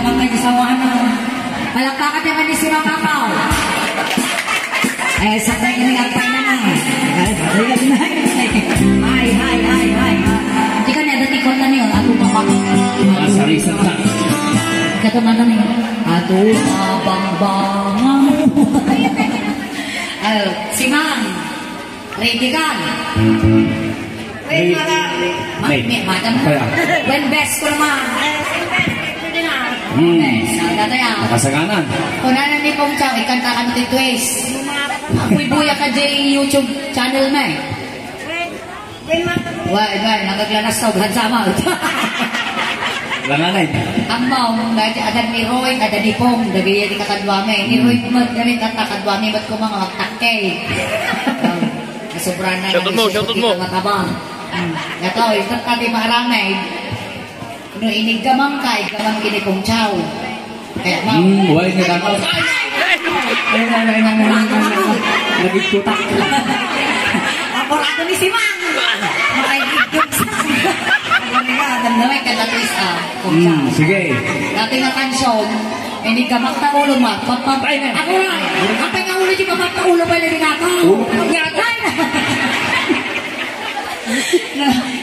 gamang kayo sa ano. Palakpakan naman ni si Mama Mau. Eh, sa tayo nga pa naman. Hi. Hindi ka na datikot na niyo. Ato pa Masarisan ka. Kataman na niyo. Ato mabang-bangang. Si Mang. Ready ka? Wait, madam. When best ko naman. Nakasaganan. Kung nanan ni Pong Chow, ikanta ka natin twist. Ako'y buya ka dyan YouTube channel mo eh. Wait, nagaglanas ka, ugan sama. Langanay. Amaw, ada ni Roy, ada ni Pong, dagaya di kakadwame. Ni Roy, damit at kakadwame, ba't ko mga magtakay? Sobrang na shoutout mo. Matabang. Ito, ito tabi maramay. No inig gamang kay gamang kini Pong Chow. Kaya mo. Wala nga dapat. Nagitutak. Apurado ni si Mang. Makaigigit sa. Damdamay ka na twist Pong Chow. Sige. Dati nga kansyon, inig gamang na ulo ma. Papapay na. Ako na. Kapag nga ulo di papapay ulo ba na ako? Pagkatay na.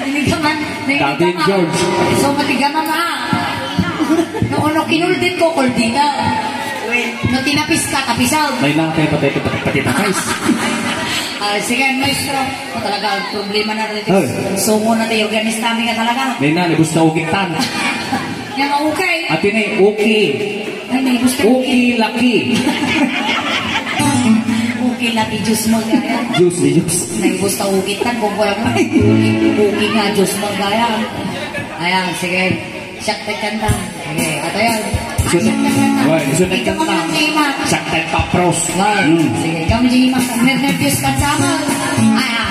Ninigaman George. So matigaman na noon kinuldin ko kuldina no tinapis ka kapisaw May lang tayo patitakais. Sige maestro talaga problema na rin sumo na tayo organista ka talaga May na libus na ugitan. Yan okay At yun ay okay. Okay laki. Okay laki juice mo gaya Juice. naibus na ugitan kung wala mo okay nga juice mo gaya ayan sige sakta kanta sige ato yan Sunod kanta. Sakta papros. Sige, kami di mas nervyos ka sama.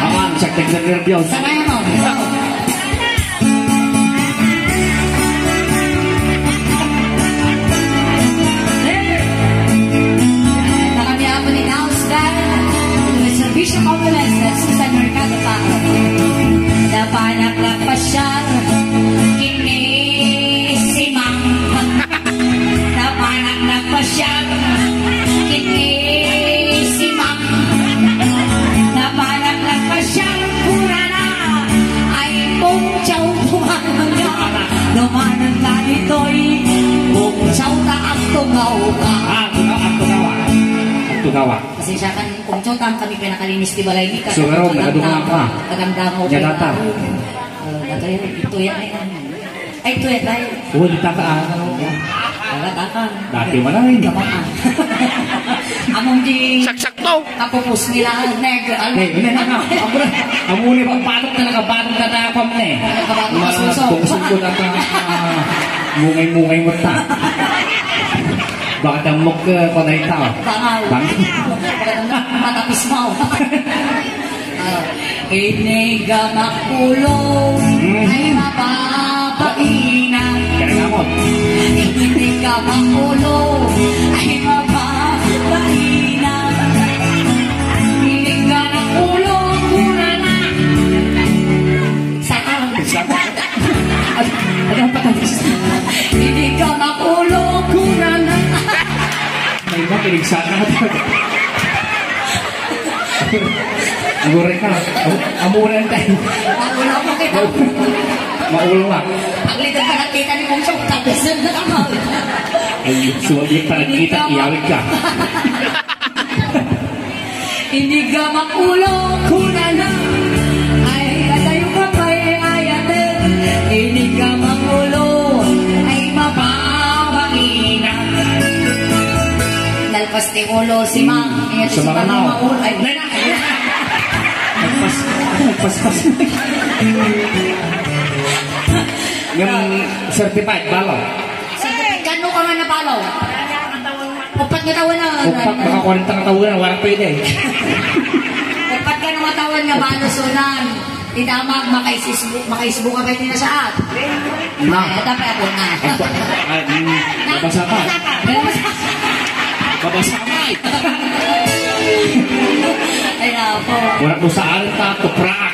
Aman, sakta nervyos. Sanay mo. Kami ako ni House Band. Servicio Compliments at Susan Mercado pa. Napanak lang pa siya. Kinisimang. Napanak lang pa siya. Kinisimang. Napanak lang pa siya. Pura na. Ay Pong Chow pumanang niya. Lumanan ka nito'y Pong Chow na ang tungaw ka. Tugawa. Kasi siya kan Pong Chow tam kami pinakalinis di balay ni ka. So pero nagadungan ka. Pagandamo Yan ata. Ito yan ay ito yan tayo. Uy, takaan. Takan. Dati mo na rin. Among di Saksak to. kapupus nila negro. Hindi na. Amuni pang patok na nakabatok na tapam na eh. Buksan ko na mungay-mungay mo ta. Bakit ang muk ko na ito? Bangaw. Matapis mo. Inigamak ulong ay mapapainan. Kaya mo. Inigamak ulong ay mapapainan. Inigamak ulong muna na. Saan? Ano ang patapos? Inigamak ulong muna na. May iba pinigsakan na ito. Amurin ka. Amurin tayo. Wala mo kita. Maulo nga. Ang litan ka nakita ni Pong Chow, tapisan na kamal. Ay, sumaglit pa nagkita, iyawid ka. Hindi ka makulo, kuna na. Ay, katayo ka pa ayatin. Hindi ka makulo, ay mapapangina. Lalpas ni ulo si Mang. Sa mga nao. Ay, Nagpas-pas. Yung certified, balo. Gano ka nga napalaw? Upat nga tawan na. Upat, baka 40 na taon na, walang pwede. Upat ka nga matawan nga balusunan. Idamag, makaisbo ka ba ito na saat? Dapat ako na. Babasa ka. Babasa ka. Ay na po. Wala ko saan ka, tuprak.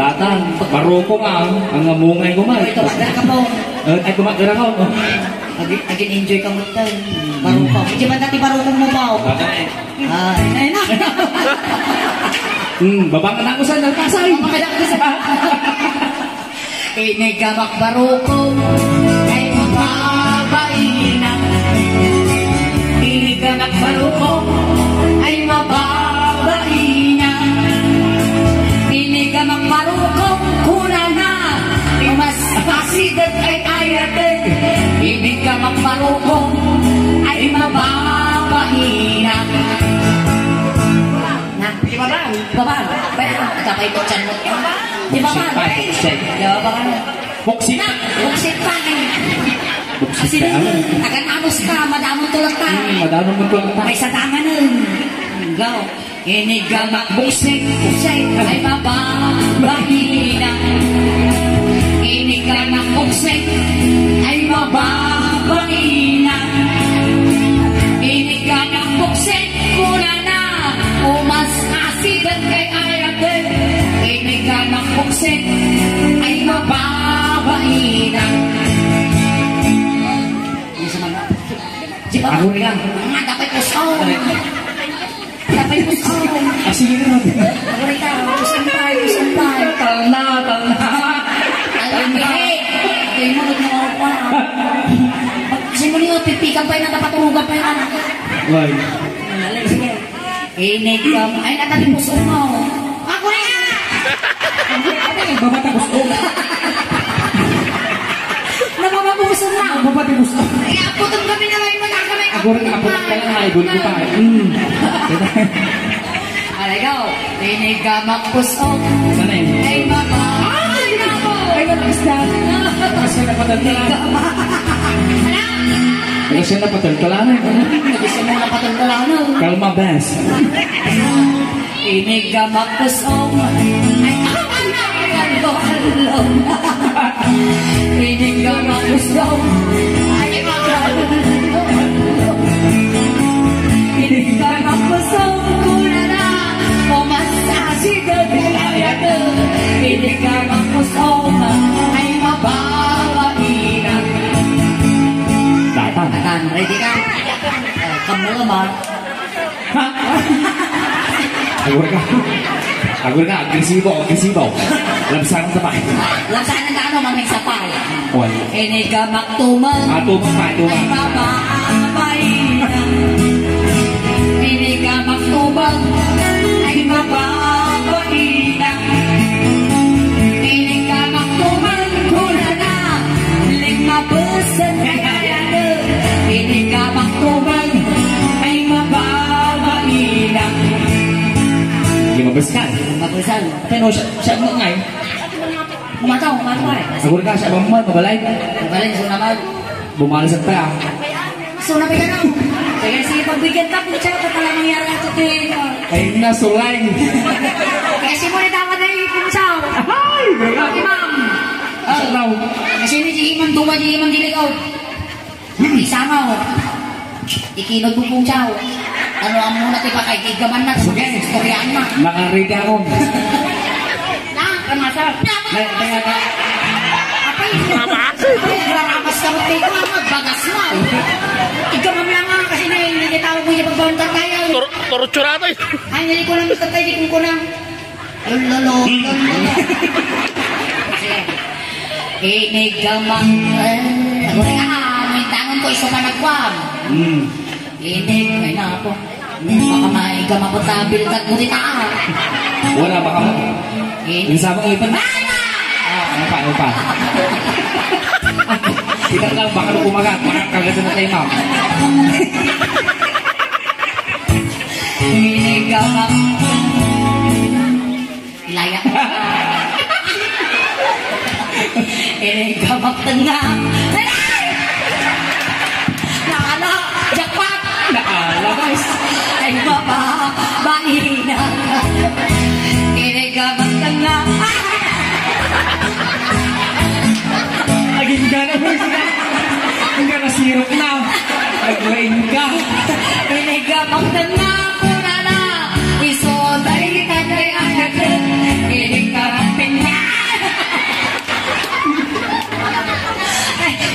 Datan, baroko nga, ang amungay ko man. Ito, magdala ka po. Ay, kumagdara ka. Agin enjoy ka mo ito. Baruko. Hindi ba dati barukong mo ba? Bagay. Ay, na. Babang anak ko sa nagkasay. Makadak ko sa... Inigamak barukong kay mababaina. Inigamak barukong ay mababaina. Inigamak ba ba? Kapay mo chan mo. Di ba ba? Di ba ba? Buksit. Buksit pa eh. Buksit Kasi ka. taga-anos ka, madamong tulad ka. Madano mo tulad ka. Ay sa tama nun. Go. Inigamak buksit, buksit, ay mababahina. Inigamak buksit, ay mababahina. Inigamak buksit, mula na, umas asigan kay ayatin. Inigamak buksit, ay mababahina. Ako rin lang. Dapat puso. Dapat puso. Sige na natin. Ako rin ka. Pusampay, pusampay. Talna. Alam mo, hey, mo ako. Kasi mo niyo, pipikan pa yun, napaturugan pa yun. Why? Sige. Inigam. Ay, natin puso mo. Ako rin ka. Babatapos ko. Namamabuso na. Babatapos ko. Ay, apotong kami na may magkakamay. Ako rin apot ka lang. Ay, gulo pa. Alay, go. Inigamak puso. Sana yun? Ay, mama. Ay, nako. Ay, nag-isda. Kasi napataltalan. Kasi napataltalan. Gusto mo napatulalanan. Kalma, Bes. Inigamak puso. Ay, halo. Inigamak puso. Ay, halo. Inigamak puso. Kuna na. Umasasigan nilayato. Inigamak puso. Ay, mababahina. Datan. Atan, ready ka? Kamu naman. Agor ka, agresibo. Lamsan sa pa. Laksanan ka ano, maming sapay. Wal. Inigamak tumang. Tumang pa, Ay tumang. mababahina. Inigamak tumang. Ay mababahina. Inigamak tumang. Kuna na. Lima besan kaya na. Inigamak tumang. Ay mababahina. Limabas ka. Mabusan. Pero siya mo ngay. Umataw eh. Agor ka, siya mo mabalay. Galing so naman. Bumalas ang pa. So nabi ka na. Kaya sige pagbigyan ta kung siya ka talagang nangyari at tutuin mo. Ay, nasulay. Kaya si mo na dapat na yung saw. Ay, Imam. siya raw. Kasi ni si Imam tuwa di Imam diligaw. Isama o. Ikinod mo kong saw. Ano ang muna tipa kay gigaman na. Sige. Storyaan na. Nakaready ako. Na, kamasa. Apay. Raramas ka mo tayo. Magbagas na. Igamam lang nga kasi na nilitawag mo yung pagbawang tayo. Torturado eh. Ay, hindi ko lang gusto tayo, di kong kunang. Lolo. Inigamang. Ako rin may tangon ko, iso ka nagwam. Inig, ay na ako. Baka maigamang ko tabil kat mo dita. Wala baka mo. Yung sabang ipan. Ano pa? Kita lang, baka nung kumagat. Baka kagad na tayo, ma'am. Inigamang. Ilaya. Inigamang tengah. Nakala, jackpot. Nakala, guys. Ay, mababahina. Inigamang tengah. Aging gana mo sila. Ang gana sirok na. Nag-rain ka. Inigamang tengah. Kuna na. Isoday kita kay ayatin. Inigamang tengah.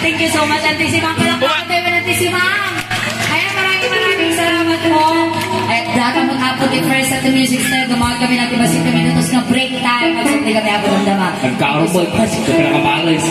Thank you so much, Auntie Simang. Palakpakan tayo ng Auntie Simang. Kaya maraming salamat po. At dahil mag-upload yung first at the music style, gumawag kami ng 50 minutos na break time. Magsukli kami ako ng dama. Nagkaroon mo. Ito pinakabalis.